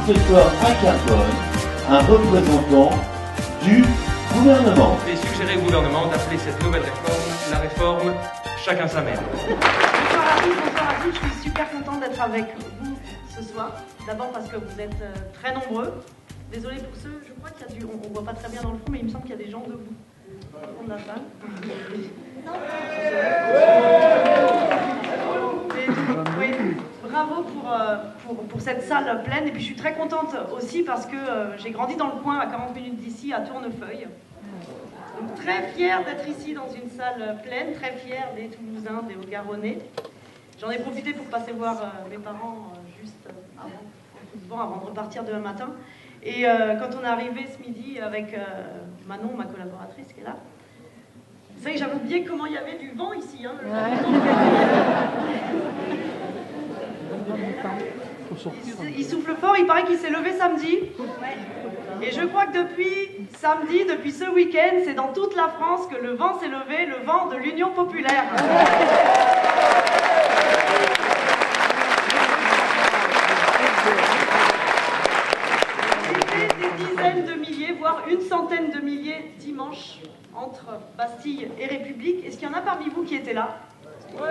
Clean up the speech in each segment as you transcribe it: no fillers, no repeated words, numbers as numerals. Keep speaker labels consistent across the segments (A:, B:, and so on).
A: ce soir à Carbone un représentant du gouvernement.
B: Et suggérer au gouvernement d'appeler cette nouvelle réforme la réforme Chacun sa mère.
C: Bonsoir à tous, bonsoir à tous. Je suis super contente d'être avec vous ce soir. D'abord parce que vous êtes très nombreux. Désolée pour ceux, je crois qu'il y a on ne voit pas très bien dans le fond, mais il me semble qu'il y a des gens debout au fond de la salle. Oui, bravo pour cette salle pleine. Et puis je suis très contente aussi parce que j'ai grandi dans le coin à 40 minutes d'ici, à Tournefeuille. Donc, très fière d'être ici dans une salle pleine, très fière des Toulousains, des Haut-Garonnais. J'en ai profité pour passer voir mes parents juste avant de repartir demain matin. Et quand on est arrivé ce midi avec Manon, ma collaboratrice qui est là, vous savez, j'avais oublié comment il y avait du vent ici. Hein, il souffle fort, il paraît qu'il s'est levé samedi. Et je crois que depuis samedi, depuis ce week-end, c'est dans toute la France que le vent s'est levé, le vent de l'Union populaire. Des dizaines de milliers, voire une centaine de milliers dimanche entre Bastille et République. Est-ce qu'il y en a parmi vous qui étaient là? Oui.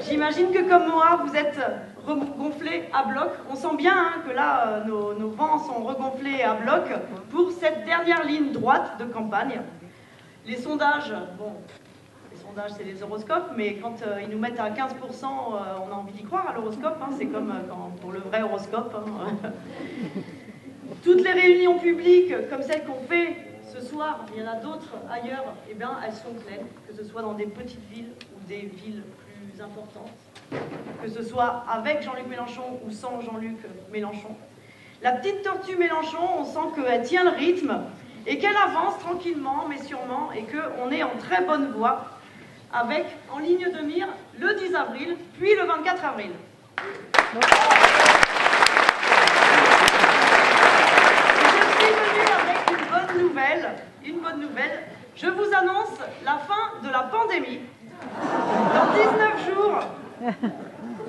C: J'imagine que comme moi, vous êtes regonflés à bloc. On sent bien hein, que là, nos vents sont regonflés à bloc pour cette dernière ligne droite de campagne. Les sondages, bon, les sondages c'est les horoscopes, mais quand ils nous mettent à 15%, on a envie d'y croire à l'horoscope. Hein, c'est comme pour le vrai horoscope. Hein. Toutes les réunions publiques, comme celles qu'on fait ce soir, il y en a d'autres ailleurs, eh bien, elles sont pleines, que ce soit dans des petites villes ou des villes plus importantes, que ce soit avec Jean-Luc Mélenchon ou sans Jean-Luc Mélenchon. La petite tortue Mélenchon, on sent qu'elle tient le rythme et qu'elle avance tranquillement, mais sûrement, et qu'on est en très bonne voie, avec en ligne de mire le 10 avril, puis le 24 avril. Une bonne nouvelle, je vous annonce la fin de la pandémie.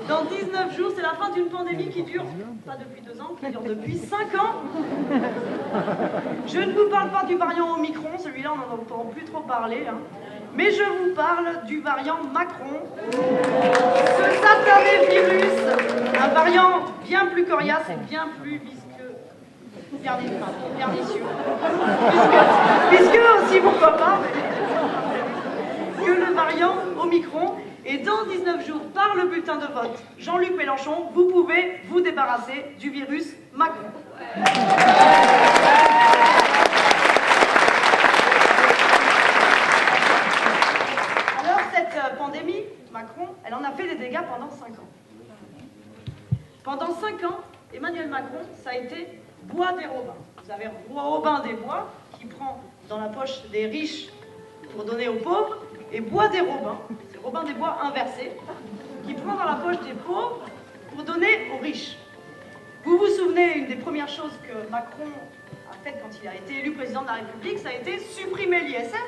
C: Dans 19 jours, c'est la fin d'une pandémie qui dure, pas depuis 2 ans, qui dure depuis 5 ans. Je ne vous parle pas du variant Omicron, celui-là on n'en entend plus trop parler, hein. Mais je vous parle du variant Macron, ce satané virus, un variant bien plus coriace et bien plus visqueux. Pernicieux. Puisque aussi, pourquoi pas, que le variant Omicron. Et dans 19 jours, par le bulletin de vote Jean-Luc Mélenchon, vous pouvez vous débarrasser du virus Macron. Alors, cette pandémie, Macron, elle en a fait des dégâts pendant 5 ans. Pendant 5 ans, Emmanuel Macron, ça a été Bois des Robins. Vous avez Robin des Bois qui prend dans la poche des riches pour donner aux pauvres, et Bois des Robins, c'est Robin des Bois inversé, qui prend dans la poche des pauvres pour donner aux riches. Vous vous souvenez, une des premières choses que Macron a faites quand il a été élu président de la République, ça a été supprimer l'ISF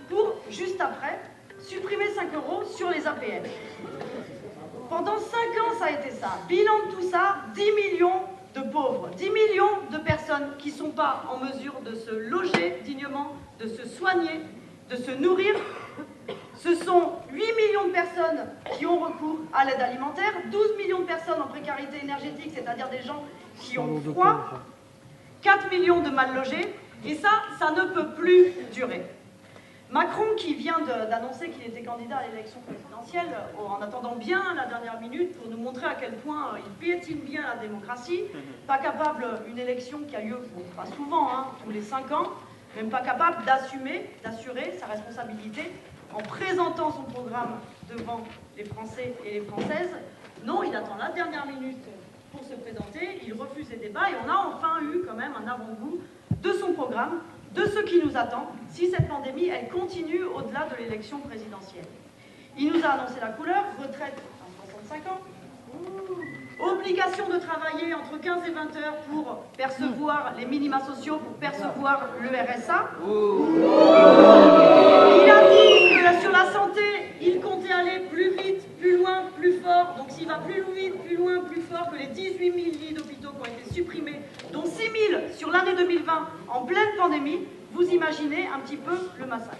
C: pour, juste après, supprimer 5 € sur les APL. Pendant 5 ans, ça a été ça. Bilan de tout ça, 10 millions de pauvres, 10 millions de personnes qui ne sont pas en mesure de se loger dignement, de se soigner, de se nourrir. Ce sont 8 millions de personnes qui ont recours à l'aide alimentaire, 12 millions de personnes en précarité énergétique, c'est-à-dire des gens qui ont froid, 4 millions de mal logés, et ça ne peut plus durer. Macron, qui vient d'annoncer qu'il était candidat à l'élection présidentielle, en attendant bien la dernière minute pour nous montrer à quel point il piétine bien la démocratie, pas capable, une élection qui a lieu, bon, pas souvent, hein, tous les 5 ans, même pas capable d'assurer sa responsabilité en présentant son programme devant les Français et les Françaises. Non, il attend la dernière minute pour se présenter, il refuse les débats et on a enfin eu quand même un avant-goût de son programme, de ce qui nous attend si cette pandémie, elle continue au-delà de l'élection présidentielle. Il nous a annoncé la couleur, retraite à 65 ans, obligation de travailler entre 15 et 20 heures pour percevoir les minima sociaux, pour percevoir le RSA. Il a dit que sur la santé, il comptait aller plus vite, plus loin, plus fort fort, donc s'il va plus loin, plus fort que les 18 000 lits d'hôpitaux qui ont été supprimés, dont 6 000 sur l'année 2020 en pleine pandémie, vous imaginez un petit peu le massacre.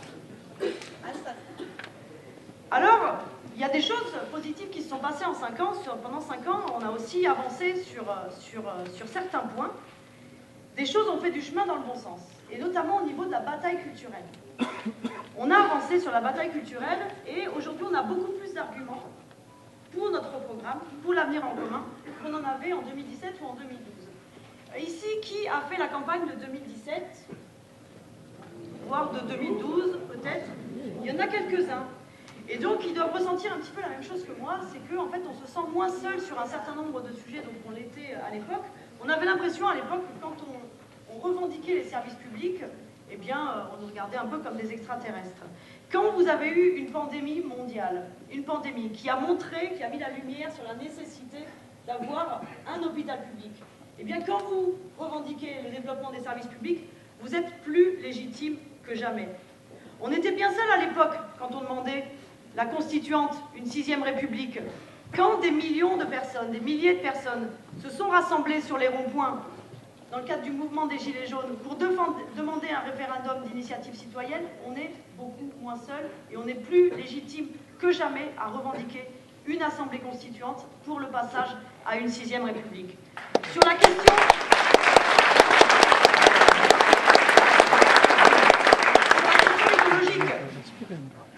C: Alors, il y a des choses positives qui se sont passées en 5 ans. Pendant 5 ans, on a aussi avancé sur certains points. Des choses ont fait du chemin dans le bon sens, et notamment au niveau de la bataille culturelle. On a avancé sur la bataille culturelle, et aujourd'hui, on a beaucoup plus d'arguments pour notre programme, pour l'avenir en commun, qu'on en avait en 2017 ou en 2012. Ici, qui a fait la campagne de 2017, voire de 2012 peut-être? Il y en a quelques-uns. Et donc, ils doivent ressentir un petit peu la même chose que moi, c'est qu'en fait, on se sent moins seul sur un certain nombre de sujets dont on l'était à l'époque. On avait l'impression à l'époque que quand on revendiquait les services publics, eh bien, on nous regardait un peu comme des extraterrestres. Quand vous avez eu une pandémie mondiale, une pandémie qui a montré, qui a mis la lumière sur la nécessité d'avoir un hôpital public, eh bien, quand vous revendiquez le développement des services publics, vous êtes plus légitime que jamais. On était bien seul à l'époque quand on demandait la constituante, une 6e République. Quand des millions de personnes, des milliers de personnes se sont rassemblées sur les ronds-points dans le cadre du mouvement des Gilets jaunes pour demander un référendum d'initiative citoyenne, on est beaucoup moins seul et on est plus légitime que jamais à revendiquer une assemblée constituante pour le passage à une 6e République. Sur la question écologique,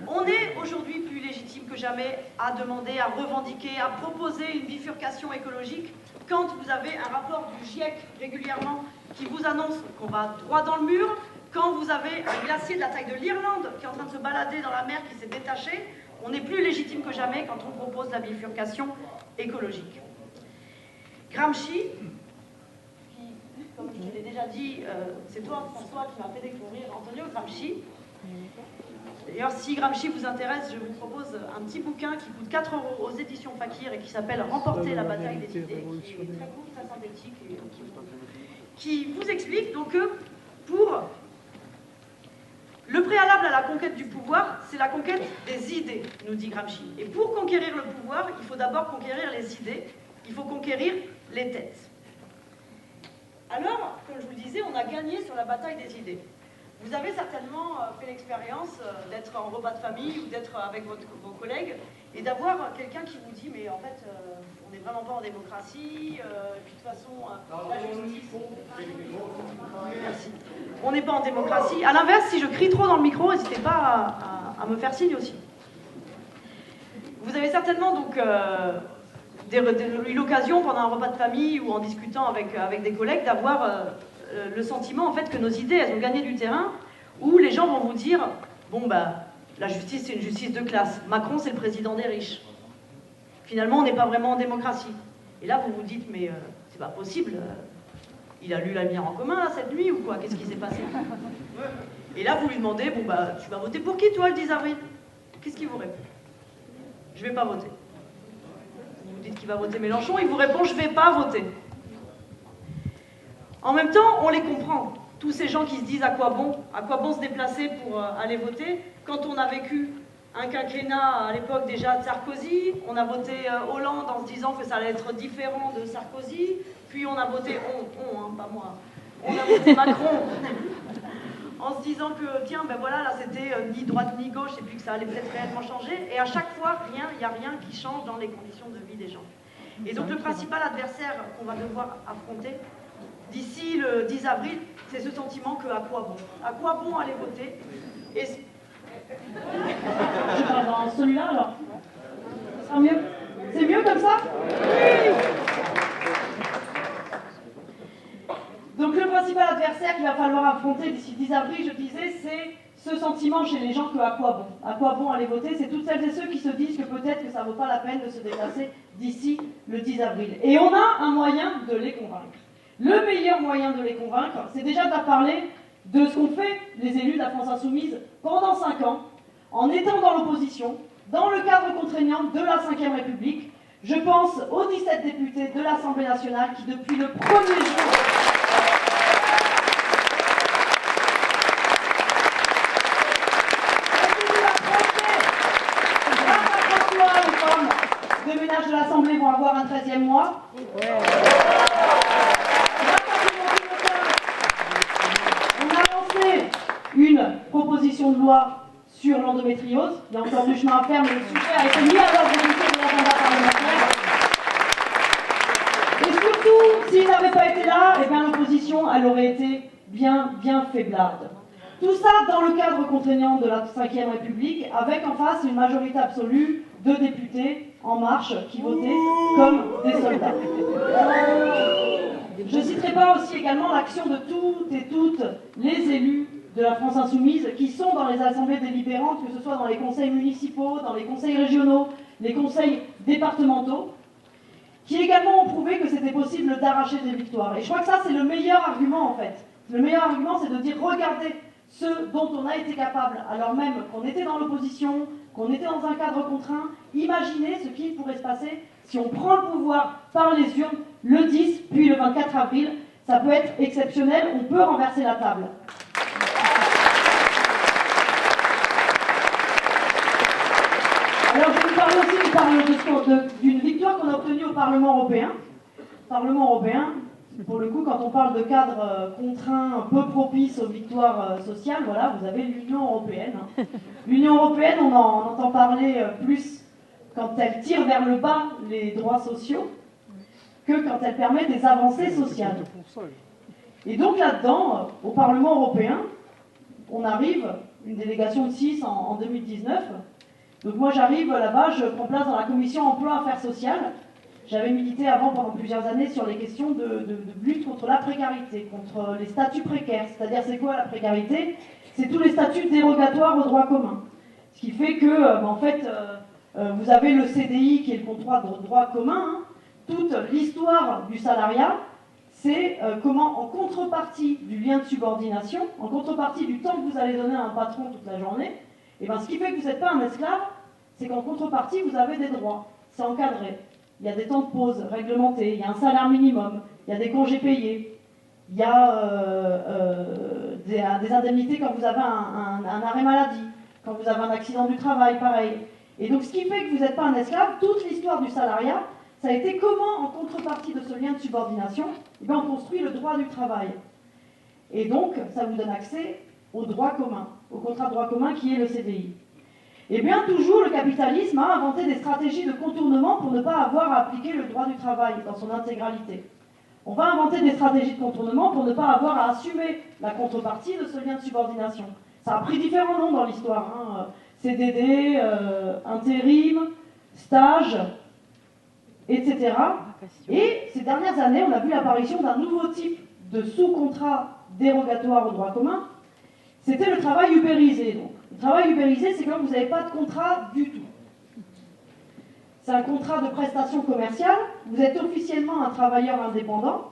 C: on est aujourd'hui plus légitime que jamais à demander, à revendiquer, à proposer une bifurcation écologique quand vous avez un rapport du GIEC régulièrement qui vous annonce qu'on va droit dans le mur, quand vous avez un glacier de la taille de l'Irlande qui est en train de se balader dans la mer, qui s'est détaché, on est plus légitime que jamais quand on propose la bifurcation écologique. Gramsci, qui, comme je te l'ai déjà dit, c'est toi, François, qui m'a fait découvrir Antonio Gramsci. D'ailleurs, si Gramsci vous intéresse, je vous propose un petit bouquin qui coûte 4 € aux éditions Fakir et qui s'appelle « Remporter la bataille des idées », qui est très court, très synthétique, et qui vous explique donc que pour le préalable à la conquête du pouvoir, c'est la conquête des idées, nous dit Gramsci. Et pour conquérir le pouvoir, il faut d'abord conquérir les idées, il faut conquérir les têtes. Alors, comme je vous le disais, on a gagné sur la bataille des idées. Vous avez certainement fait l'expérience d'être en repas de famille ou d'être avec vos collègues et d'avoir quelqu'un qui vous dit « mais en fait, on n'est vraiment pas en démocratie, et puis de toute façon, la justice... » Merci. On n'est pas en démocratie. À l'inverse, si je crie trop dans le micro, n'hésitez pas à me faire signe aussi. Vous avez certainement donc eu l'occasion pendant un repas de famille ou en discutant avec des collègues d'avoir... le sentiment en fait que nos idées elles ont gagné du terrain, où les gens vont vous dire bon bah la justice c'est une justice de classe, Macron c'est le président des riches, finalement on n'est pas vraiment en démocratie. Et là vous vous dites mais c'est pas possible, il a lu l'avenir en commun là cette nuit ou quoi, qu'est-ce qui s'est passé? Et là vous lui demandez bon bah tu vas voter pour qui toi le 10 avril? Qu'est-ce qu'il vous répond? Je vais pas voter. Vous dites qu'il va voter Mélenchon, il vous répond je vais pas voter. En même temps, on les comprend, tous ces gens qui se disent à quoi bon se déplacer pour aller voter, quand on a vécu un quinquennat à l'époque déjà de Sarkozy, on a voté Hollande en se disant que ça allait être différent de Sarkozy, puis on a voté, pas moi, on a voté Macron en se disant que tiens, ben voilà, là c'était ni droite ni gauche, et puis que ça allait peut-être réellement changer, et à chaque fois, il n'y a rien qui change dans les conditions de vie des gens. Et donc le principal adversaire qu'on va devoir affronter, d'ici le 10 avril, c'est ce sentiment que à quoi bon aller voter et... Je vais avoir celui-là alors. Ça sera mieux. C'est mieux comme ça? Oui. Donc le principal adversaire qu'il va falloir affronter d'ici le 10 avril, je disais, c'est ce sentiment chez les gens que à quoi bon aller voter, c'est toutes celles et ceux qui se disent que peut-être que ça ne vaut pas la peine de se déplacer d'ici le 10 avril. Et on a un moyen de les convaincre. Le meilleur moyen de les convaincre, c'est déjà de parler de ce qu'ont fait les élus de la France Insoumise pendant 5 ans, en étant dans l'opposition, dans le cadre contraignant de la 5e République. Je pense aux 17 députés de l'Assemblée nationale qui, depuis le premier jour... de ménage de la
D: loi sur l'endométriose. Il y a encore du chemin à faire, mais le sujet a été mis à l'ordre du jour de l'agenda parlementaire. Et surtout, s'il n'avait pas été là, eh bien l'opposition, elle aurait été bien faiblarde. Tout ça dans le cadre contraignant de la Ve République, avec en face une majorité absolue de députés En Marche qui votaient comme des soldats. Je ne citerai pas aussi également l'action de toutes et toutes les élus de la France Insoumise qui sont dans les assemblées délibérantes, que ce soit dans les conseils municipaux, dans les conseils régionaux, les conseils départementaux, qui également ont prouvé que c'était possible d'arracher des victoires. Et je crois que ça, c'est le meilleur argument, en fait. Le meilleur argument, c'est de dire, regardez ce dont on a été capable, alors même qu'on était dans l'opposition, qu'on était dans un cadre contraint, imaginez ce qui pourrait se passer si on prend le pouvoir par les urnes le 10, puis le 24 avril. Ça peut être exceptionnel, on peut renverser la table. Alors je vais vous parler aussi d'une victoire qu'on a obtenue au Parlement européen. Parlement européen, pour le coup, quand on parle de cadre contraint, peu propice aux victoires sociales, voilà, vous avez l'Union européenne. L'Union européenne, on en entend parler plus quand elle tire vers le bas les droits sociaux que quand elle permet des avancées sociales. Et donc là-dedans, au Parlement européen, on arrive, une délégation de 6 en 2019. Donc moi j'arrive là-bas, je prends place dans la commission emploi affaires sociales. J'avais milité avant pendant plusieurs années sur les questions de lutte contre la précarité, contre les statuts précaires. C'est-à-dire c'est quoi la précarité? C'est tous les statuts dérogatoires au droit commun. Ce qui fait que, en fait, vous avez le CDI qui est le contrat de droit commun. Hein. Toute l'histoire du salariat, c'est comment, en contrepartie du lien de subordination, en contrepartie du temps que vous allez donner à un patron toute la journée, et ben, ce qui fait que vous n'êtes pas un esclave, c'est qu'en contrepartie, vous avez des droits. C'est encadré. Il y a des temps de pause réglementés, il y a un salaire minimum, il y a des congés payés, il y a des indemnités quand vous avez un arrêt maladie, quand vous avez un accident du travail, pareil. Et donc, ce qui fait que vous n'êtes pas un esclave, toute l'histoire du salariat, ça a été comment, en contrepartie de ce lien de subordination, eh bien, on construit le droit du travail. Et donc, ça vous donne accès au droit commun, au contrat de droit commun qui est le CDI. Eh bien, toujours, le capitalisme a inventé des stratégies de contournement pour ne pas avoir à appliquer le droit du travail dans son intégralité. On va inventer des stratégies de contournement pour ne pas avoir à assumer la contrepartie de ce lien de subordination. Ça a pris différents noms dans l'histoire. Hein. CDD, intérim, stage, etc. Et ces dernières années, on a vu l'apparition d'un nouveau type de sous-contrat dérogatoire au droit commun. C'était le travail ubérisé. Donc. Le travail ubérisé, c'est quand vous n'avez pas de contrat du tout. C'est un contrat de prestation commerciale, vous êtes officiellement un travailleur indépendant,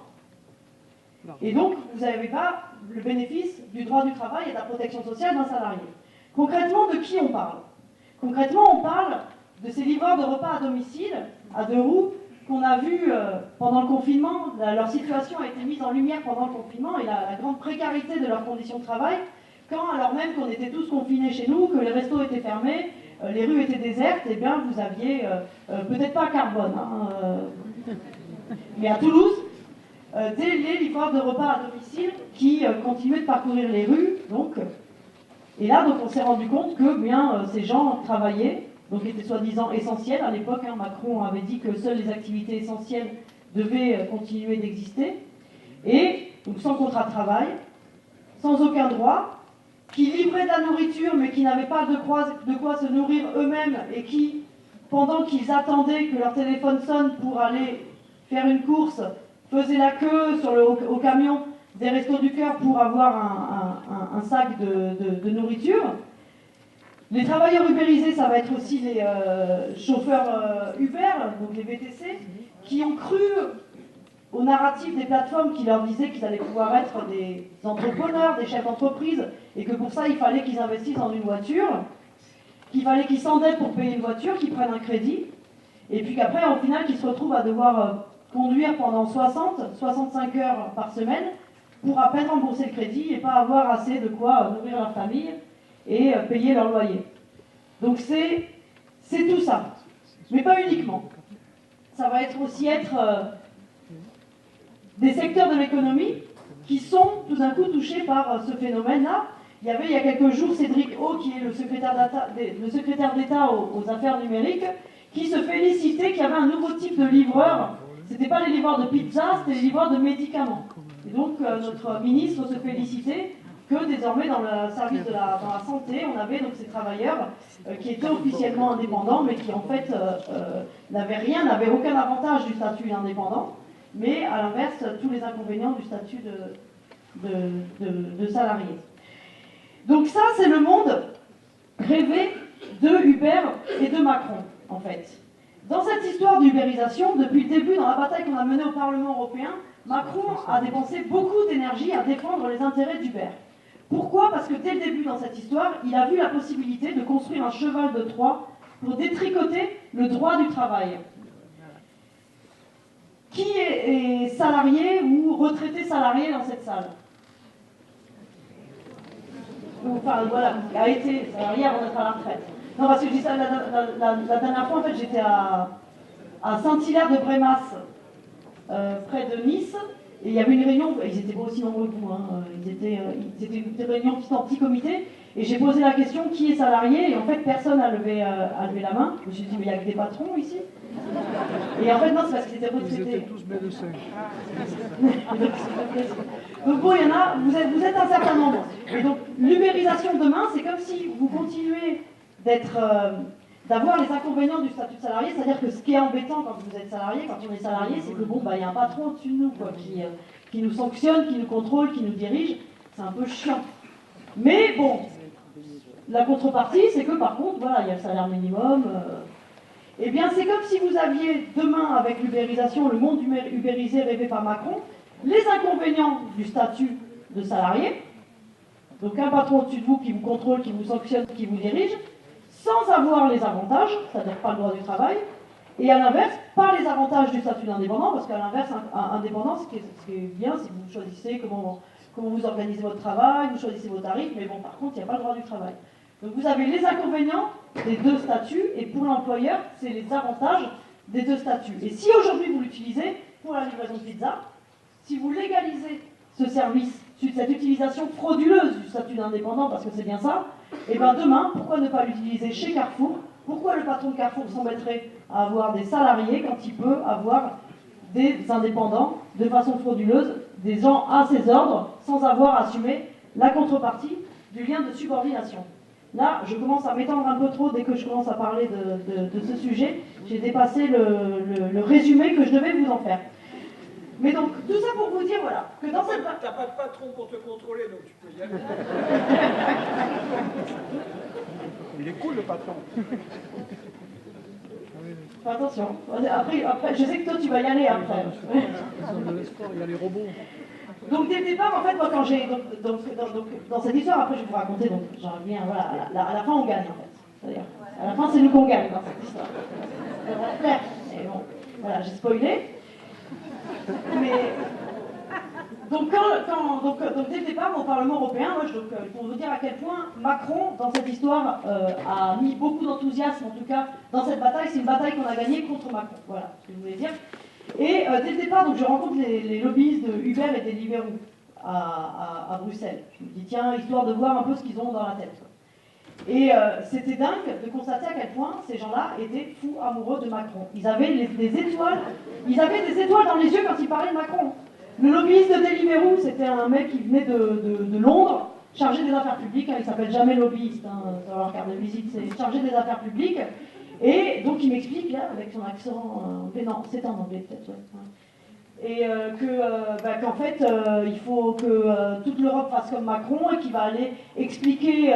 D: et donc vous n'avez pas le bénéfice du droit du travail et de la protection sociale d'un salarié. Concrètement, de qui on parle? Concrètement, on parle de ces livreurs de repas à domicile, à deux roues, qu'on a vu pendant le confinement. Leur situation a été mise en lumière pendant le confinement, et la grande précarité de leurs conditions de travail, quand, alors même qu'on était tous confinés chez nous, que les restos étaient fermés, les rues étaient désertes, eh bien vous aviez, peut-être pas à Carbone, hein, mais à Toulouse, les livreurs de repas à domicile qui continuaient de parcourir les rues. Donc, et là, donc, on s'est rendu compte que bien, ces gens travaillaient, donc étaient soi-disant essentiels. À l'époque, hein, Macron avait dit que seules les activités essentielles devaient continuer d'exister. Et donc sans contrat de travail, sans aucun droit, qui livraient de la nourriture mais qui n'avaient pas de quoi se nourrir eux-mêmes, et qui, pendant qu'ils attendaient que leur téléphone sonne pour aller faire une course, faisaient la queue au camion des Restos du Cœur pour avoir un sac de nourriture. Les travailleurs ubérisés, ça va être aussi les chauffeurs Uber, donc les VTC, qui ont cru au narratif des plateformes qui leur disaient qu'ils allaient pouvoir être des entrepreneurs, des chefs d'entreprise, et que pour ça, il fallait qu'ils investissent dans une voiture, qu'il fallait qu'ils s'endettent pour payer une voiture, qu'ils prennent un crédit, et puis qu'après, au final, qu'ils se retrouvent à devoir conduire pendant 65 heures par semaine pour à peine rembourser le crédit et pas avoir assez de quoi nourrir leur famille et payer leur loyer. Donc c'est tout ça, mais pas uniquement. Ça va aussi être des secteurs de l'économie qui sont tout d'un coup touchés par ce phénomène-là, Il y avait il y a quelques jours Cédric O, qui est le secrétaire d'État aux affaires numériques, qui se félicitait qu'il y avait un nouveau type de livreur. C'était pas les livreurs de pizza, c'était les livreurs de médicaments. Et donc notre ministre se félicitait que désormais dans le service dans la santé, on avait donc ces travailleurs qui étaient officiellement indépendants, mais qui en fait n'avaient aucun avantage du statut d'indépendant, mais à l'inverse tous les inconvénients du statut de salarié. Donc ça, c'est le monde rêvé de Uber et de Macron, en fait. Dans cette histoire d'ubérisation, depuis le début, dans la bataille qu'on a menée au Parlement européen, Macron a dépensé beaucoup d'énergie à défendre les intérêts d'Uber. Pourquoi? Parce que dès le début dans cette histoire, il a vu la possibilité de construire un cheval de Troie pour détricoter le droit du travail. Qui est salarié ou retraité salarié dans cette salle? Enfin, voilà, a été salarié avant d'être à la retraite. Non, parce que je dis ça, la dernière fois, en fait, j'étais à Saint-Hilaire-de-Brémas, près de Nice, et il y avait une réunion, ils étaient pas aussi nombreux que vous, hein, c'était une réunion en petit comité, et j'ai posé la question, qui est salarié? Et en fait, personne n'a levé la main. Je me suis dit, mais il n'y a que des patrons ici. Et en fait, non, c'est parce qu'ils étaient retraités. Ils étaient tous médecins. Donc bon, il y en a, vous êtes un certain nombre. Et donc, l'ubérisation demain, c'est comme si vous continuez d'avoir les inconvénients du statut de salarié, c'est-à-dire que ce qui est embêtant quand vous êtes salarié, quand on est salarié, c'est que bon, il y a un patron au-dessus de nous, quoi, qui nous sanctionne, qui nous contrôle, qui nous dirige. C'est un peu chiant. Mais bon, la contrepartie, c'est que par contre, voilà, il y a le salaire minimum. Eh bien, c'est comme si vous aviez demain, avec l'ubérisation, le monde ubérisé rêvé par Macron, les inconvénients du statut de salarié, donc un patron au-dessus de vous qui vous contrôle, qui vous sanctionne, qui vous dirige, sans avoir les avantages, c'est-à-dire pas le droit du travail, et à l'inverse, pas les avantages du statut d'indépendant, parce qu'à l'inverse, indépendant, ce qui est bien, c'est que vous choisissez comment vous organisez votre travail, vous choisissez vos tarifs, mais bon, par contre, il n'y a pas le droit du travail. Donc vous avez les inconvénients des deux statuts, et pour l'employeur, c'est les avantages des deux statuts. Et si aujourd'hui vous l'utilisez pour la livraison de pizza, si vous légalisez ce service, cette utilisation frauduleuse du statut d'indépendant, parce que c'est bien ça, et bien demain, pourquoi ne pas l'utiliser chez Carrefour? Pourquoi le patron de Carrefour s'embêterait à avoir des salariés quand il peut avoir des indépendants de façon frauduleuse, des gens à ses ordres, sans avoir assumé la contrepartie du lien de subordination? Là, je commence à m'étendre un peu trop dès que je commence à parler de ce sujet. J'ai dépassé le résumé que je devais vous en faire. Mais donc, tout ça pour vous dire, voilà, que dans cette...
E: T'as pas de patron pour te contrôler, donc tu peux y aller. Il est cool, le patron.
D: Fais attention. Après, je sais que toi, tu vas y aller après.
F: Il y a les robots.
D: Donc, dès le départ, en fait, moi, quand j'ai... Donc, dans cette histoire, après, je vais vous raconter, donc, j'en reviens, voilà, à la fin, on gagne, en fait. C'est-à-dire, à la fin, c'est nous qu'on gagne dans cette histoire. Ça va être clair. Et bon, voilà, j'ai spoilé. Mais donc dès le départ au Parlement européen, pour vous dire à quel point Macron dans cette histoire a mis beaucoup d'enthousiasme, en tout cas dans cette bataille. C'est une bataille qu'on a gagnée contre Macron. Voilà ce que je voulais dire. Et dès le départ, donc je rencontre les lobbyistes de Uber et des Deliveroo à Bruxelles. Je me dis tiens, histoire de voir un peu ce qu'ils ont dans la tête. Et c'était dingue de constater à quel point ces gens-là étaient fous amoureux de Macron. Ils avaient des étoiles dans les yeux quand ils parlaient de Macron. Le lobbyiste de Deliveroo, c'était un mec qui venait de Londres, chargé des affaires publiques, hein, il s'appelle jamais lobbyiste dans leur carte de visite, c'est chargé des affaires publiques. Et donc il m'explique là, avec son accent anglais, non, c'est en anglais peut-être, ouais. Et qu'en fait, il faut que toute l'Europe fasse comme Macron et qu'il va aller expliquer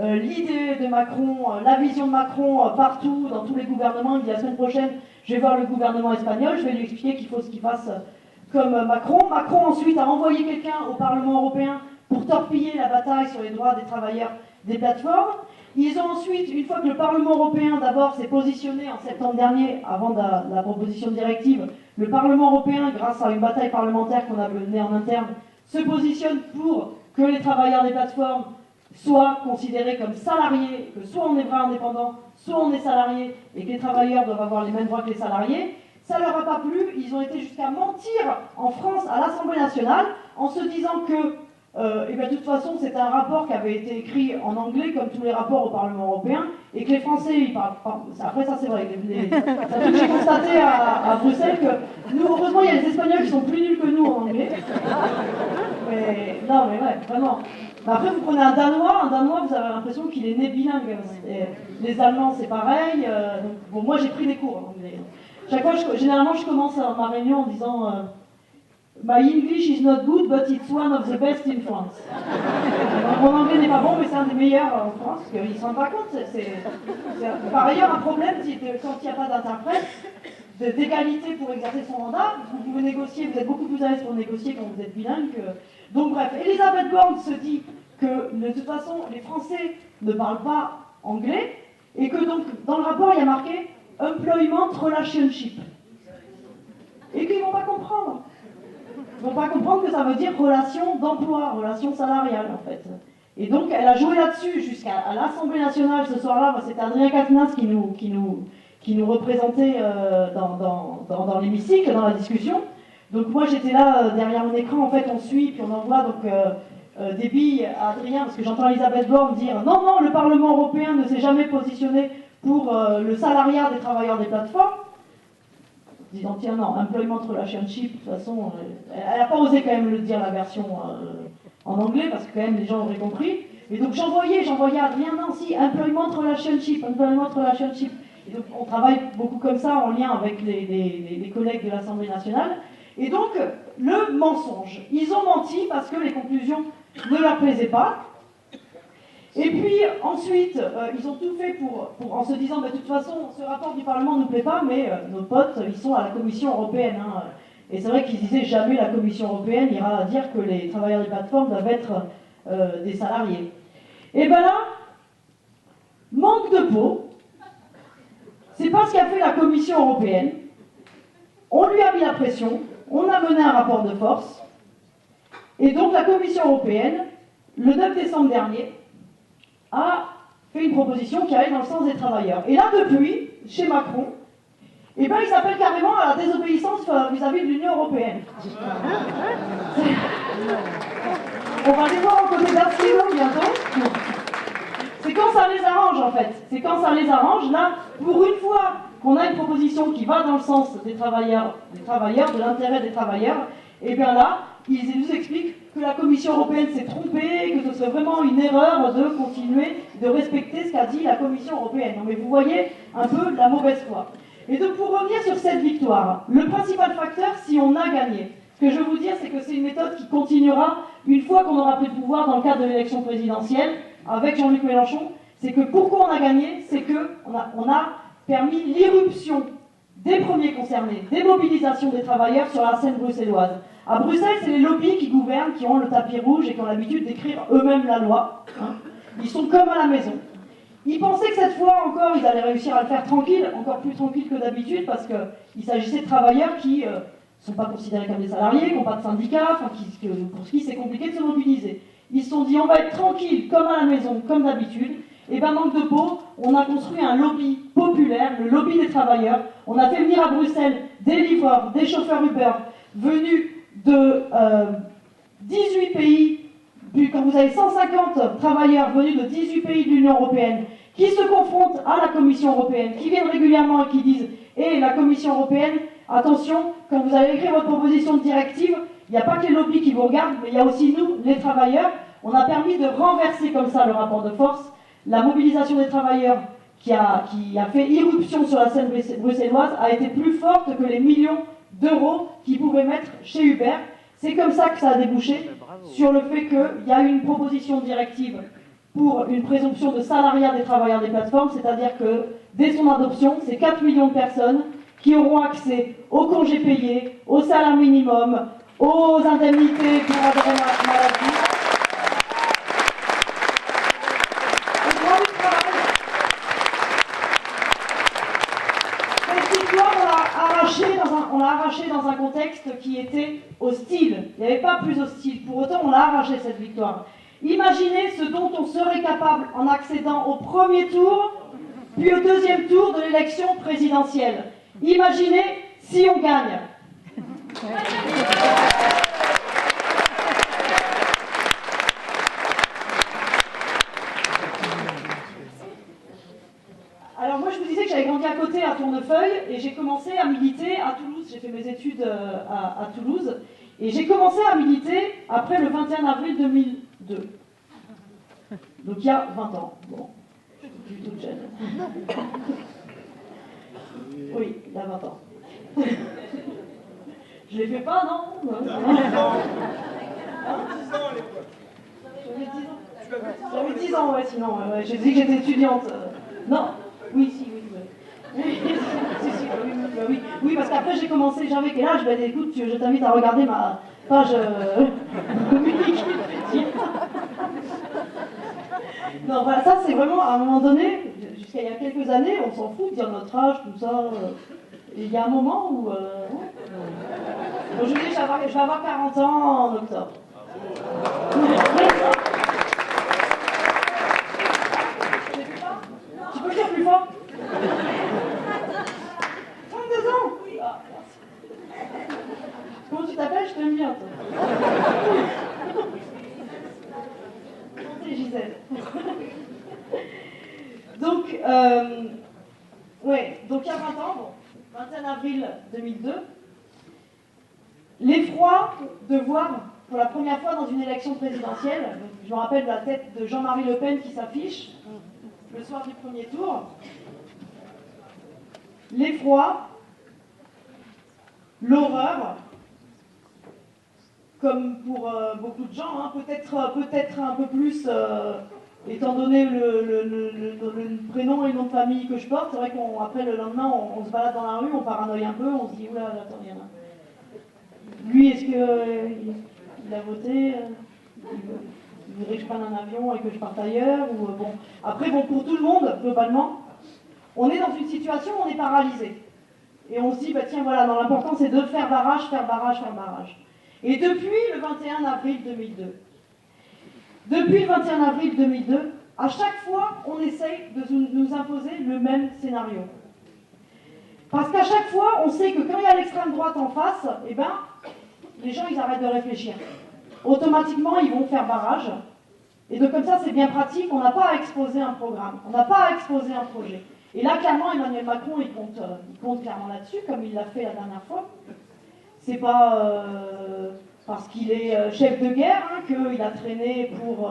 D: l'idée de Macron, la vision de Macron partout, dans tous les gouvernements. Il dit la semaine prochaine, je vais voir le gouvernement espagnol, je vais lui expliquer qu'il faut qu'il fasse comme Macron. Macron ensuite a envoyé quelqu'un au Parlement européen pour torpiller la bataille sur les droits des travailleurs des plateformes. Ils ont ensuite, une fois que le Parlement européen d'abord s'est positionné en septembre dernier, avant la proposition de directive, le Parlement européen, grâce à une bataille parlementaire qu'on a menée en interne, se positionne pour que les travailleurs des plateformes soient considérés comme salariés, que soit on est vrai indépendant, soit on est salarié, et que les travailleurs doivent avoir les mêmes droits que les salariés. Ça leur a pas plu, ils ont été jusqu'à mentir en France à l'Assemblée nationale, en se disant que et bien de toute façon, c'était un rapport qui avait été écrit en anglais, comme tous les rapports au Parlement européen, et que les Français, ils parlent pas. Après, ça c'est vrai. J'ai constaté à Bruxelles que nous, heureusement, il y a les Espagnols qui sont plus nuls que nous en anglais. Mais non, mais ouais, vraiment. Mais après, vous prenez un Danois, vous avez l'impression qu'il est né bilingue. Et les Allemands, c'est pareil. Donc, bon, moi, j'ai pris des cours en anglais. Chaque fois, généralement, je commence ma réunion en disant My English is not good, but it's one of the best in France. Mon anglais n'est pas bon, mais c'est un des meilleurs en France, parce qu'ils ne se rendent pas compte. C'est par ailleurs un problème quand il n'y a pas d'interprète, d'égalité pour exercer son mandat. Vous pouvez négocier, vous êtes beaucoup plus à l'aise pour négocier quand vous êtes bilingue. Donc bref, Elisabeth Borne se dit que de toute façon, les Français ne parlent pas anglais, et que donc dans le rapport, il y a marqué Employment Relationship. Et qu'ils ne vont pas comprendre. Ils ne vont pas comprendre que ça veut dire relation d'emploi, relation salariale en fait. Et donc elle a joué là-dessus jusqu'à l'Assemblée nationale ce soir-là. C'était Adrien Quatennens qui nous représentait dans l'hémicycle, dans la discussion. Donc moi j'étais là derrière mon écran, en fait on suit, puis on envoie donc des billes à Adrien, parce que j'entends Elisabeth Borne dire « Non, le Parlement européen ne s'est jamais positionné pour le salariat des travailleurs des plateformes ». Disant tiens non, employment relationship, de toute façon, elle n'a pas osé quand même le dire la version en anglais, parce que quand même les gens auraient compris. Et donc j'envoyais à Adrien, non si, employment relationship. Et donc on travaille beaucoup comme ça en lien avec les collègues de l'Assemblée nationale. Et donc le mensonge, ils ont menti parce que les conclusions ne leur plaisaient pas. Et puis ensuite, ils ont tout fait en se disant, de toute façon, ce rapport du Parlement ne nous plaît pas, mais nos potes, ils sont à la Commission européenne. Hein. Et c'est vrai qu'ils disaient, jamais la Commission européenne ira dire que les travailleurs des plateformes doivent être des salariés. Et bien là, manque de peau, c'est pas ce qu'a fait la Commission européenne. On lui a mis la pression, on a mené un rapport de force, et donc la Commission européenne, le 9 décembre dernier, a fait une proposition qui allait dans le sens des travailleurs. Et là, depuis, chez Macron, eh ben, il s'appelle carrément à la désobéissance vis-à-vis de l'Union européenne. On va les voir en côté d'Arcelo bientôt. C'est quand ça les arrange, en fait. C'est quand ça les arrange. Là, pour une fois qu'on a une proposition qui va dans le sens des travailleurs, de l'intérêt des travailleurs, et bien là, ils nous expliquent que la Commission européenne s'est trompée, que ce serait vraiment une erreur de continuer de respecter ce qu'a dit la Commission européenne. Non mais vous voyez un peu la mauvaise foi. Et donc pour revenir sur cette victoire, le principal facteur, si on a gagné, ce que je veux vous dire, c'est que c'est une méthode qui continuera une fois qu'on aura pris le pouvoir dans le cadre de l'élection présidentielle avec Jean-Luc Mélenchon. C'est que pourquoi on a gagné, c'est qu'on a permis l'irruption des premiers concernés, des mobilisations des travailleurs sur la scène bruxelloise. À Bruxelles, c'est les lobbies qui gouvernent, qui ont le tapis rouge et qui ont l'habitude d'écrire eux-mêmes la loi. Hein. Ils sont comme à la maison. Ils pensaient que cette fois encore, ils allaient réussir à le faire tranquille, encore plus tranquille que d'habitude, parce qu'il s'agissait de travailleurs qui ne sont pas considérés comme des salariés, qui n'ont pas de syndicat, pour qui c'est compliqué de se mobiliser. Ils se sont dit, on va être tranquille, comme à la maison, comme d'habitude. Et ben manque de peau, on a construit un lobby populaire, le lobby des travailleurs. On a fait venir à Bruxelles des livreurs, des chauffeurs Uber, venus de 18 pays, quand vous avez 150 travailleurs venus de 18 pays de l'Union européenne, qui se confrontent à la Commission européenne, qui viennent régulièrement et qui disent « Eh, la Commission européenne, attention, quand vous allez écrire votre proposition de directive, il n'y a pas que les lobbies qui vous regardent, mais il y a aussi nous, les travailleurs. » On a permis de renverser comme ça le rapport de force. La mobilisation des travailleurs qui a fait irruption sur la scène bruxelloise a été plus forte que les millions d'euros qu'ils pouvaient mettre chez Uber. C'est comme ça que ça a débouché sur le fait qu'il y a eu une proposition de directive pour une présomption de salariat des travailleurs des plateformes, c'est-à-dire que dès son adoption, c'est 4 millions de personnes qui auront accès aux congés payés, au salaire minimum, aux indemnités pour arrêt maladie. On l'a arraché dans un contexte qui était hostile. Il n'y avait pas plus hostile. Pour autant, on l'a arraché cette victoire. Imaginez ce dont on serait capable en accédant au premier tour, puis au deuxième tour de l'élection présidentielle. Imaginez si on gagne. portefeuille et j'ai commencé à militer à Toulouse. J'ai fait mes études à Toulouse et j'ai commencé à militer après le 21 avril 2002. Donc il y a 20 ans. Bon, je suis toute jeune. Oui, il y a 20 ans. Je les fais pas, non? J'avais 10 ans, ouais, sinon. J'ai dit que j'étais étudiante. Non? Oui, si, oui. Oui, parce qu'après j'ai commencé, j'avais quel âge? Ben écoute, je t'invite à regarder ma page Wikipédia. Non, voilà, ça c'est vraiment, à un moment donné, jusqu'à il y a quelques années, on s'en fout de dire notre âge, tout ça. Et il y a un moment où... Donc je me dis, je vais avoir 40 ans en octobre. Tu peux le dire plus fort? 32 ans? Ah, comment tu t'appelles? Je t'aime bien, toi. C'est Gisèle. Donc, donc il y a 20 ans, bon, 21 avril 2002, l'effroi de voir pour la première fois dans une élection présidentielle, donc, je me rappelle de la tête de Jean-Marie Le Pen qui s'affiche le soir du premier tour, l'effroi, l'horreur, comme pour beaucoup de gens, hein, peut-être un peu plus, étant donné le prénom et le nom de famille que je porte. C'est vrai qu'après le lendemain, on se balade dans la rue, on paranoïe un peu, on se dit oula, attends, il y en a. Lui, est-ce qu'il a voté? Il voudrait que je prenne un avion et que je parte ailleurs ou, bon. Après, bon, pour tout le monde, globalement, on est dans une situation où on est paralysé. Et on se dit, bah, tiens, voilà, non, l'important c'est de faire barrage, faire barrage, faire barrage. Et depuis le 21 avril 2002, à chaque fois, on essaye de nous imposer le même scénario. Parce qu'à chaque fois, on sait que quand il y a l'extrême droite en face, eh ben, les gens, ils arrêtent de réfléchir. Automatiquement, ils vont faire barrage. Et donc comme ça, c'est bien pratique, on n'a pas à exposer un programme, on n'a pas à exposer un projet. Et là, clairement, Emmanuel Macron, il compte clairement là-dessus, comme il l'a fait la dernière fois. C'est pas parce qu'il est chef de guerre hein, qu'il a traîné pour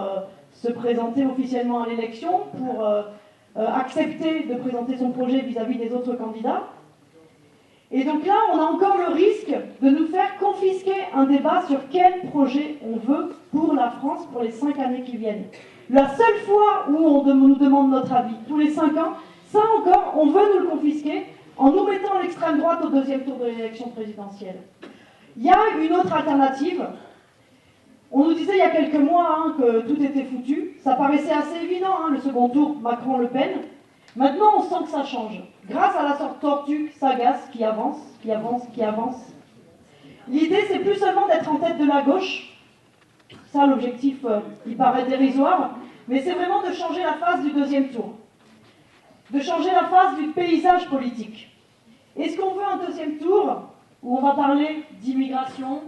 D: se présenter officiellement à l'élection, pour accepter de présenter son projet vis-à-vis des autres candidats. Et donc là, on a encore le risque de nous faire confisquer un débat sur quel projet on veut pour la France pour les 5 années qui viennent. La seule fois où on nous demande notre avis, tous les 5 ans, ça encore, on veut nous le confisquer en nous mettant l'extrême droite au deuxième tour de l'élection présidentielle. Il y a une autre alternative. On nous disait il y a quelques mois hein, que tout était foutu. Ça paraissait assez évident, hein, le second tour Macron-Le Pen. Maintenant, on sent que ça change. Grâce à la sorte tortue Sagace qui avance. L'idée, c'est plus seulement d'être en tête de la gauche. Ça, l'objectif, il paraît dérisoire. Mais c'est vraiment de changer la face du deuxième tour. De changer la face du paysage politique. Est-ce qu'on veut un deuxième tour où on va parler d'immigration,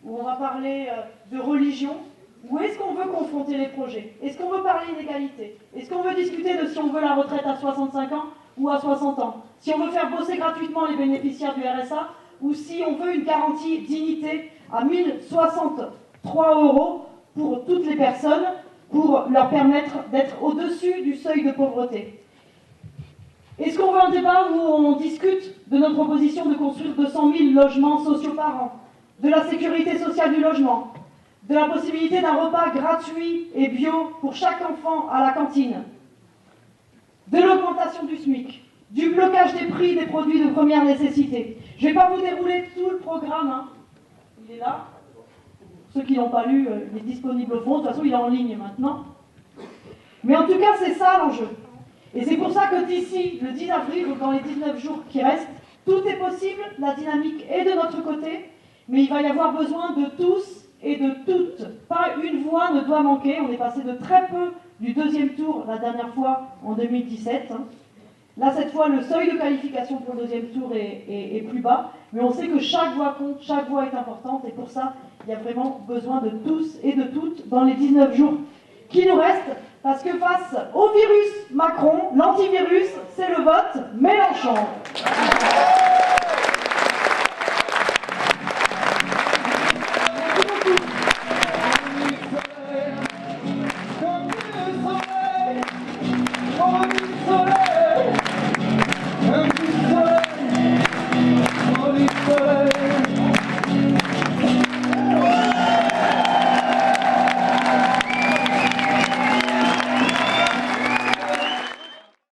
D: où on va parler de religion, ou est-ce qu'on veut confronter les projets? Est-ce qu'on veut parler d'égalité? Est-ce qu'on veut discuter de si on veut la retraite à 65 ans ou à 60 ans? Si on veut faire bosser gratuitement les bénéficiaires du RSA, ou si on veut une garantie dignité à 1063 € pour toutes les personnes, pour leur permettre d'être au-dessus du seuil de pauvreté? Est-ce qu'on veut un débat où on discute de notre proposition de construire 200 000 logements sociaux par an, de la sécurité sociale du logement, de la possibilité d'un repas gratuit et bio pour chaque enfant à la cantine, de l'augmentation du SMIC, du blocage des prix des produits de première nécessité? Je ne vais pas vous dérouler tout le programme, hein. Il est là. Ceux qui ne l'ont pas lu, il est disponible au fond. De toute façon, il est en ligne maintenant. Mais en tout cas, c'est ça l'enjeu. Et c'est pour ça que d'ici le 10 avril, ou dans les 19 jours qui restent, tout est possible, la dynamique est de notre côté, mais il va y avoir besoin de tous et de toutes. Pas une voix ne doit manquer. On est passé de très peu du deuxième tour la dernière fois en 2017. Là, cette fois, le seuil de qualification pour le deuxième tour est plus bas, mais on sait que chaque voix compte, chaque voix est importante, et pour ça, il y a vraiment besoin de tous et de toutes dans les 19 jours qui nous restent, Parce que face au virus Macron, l'antivirus, c'est le vote Mélenchon.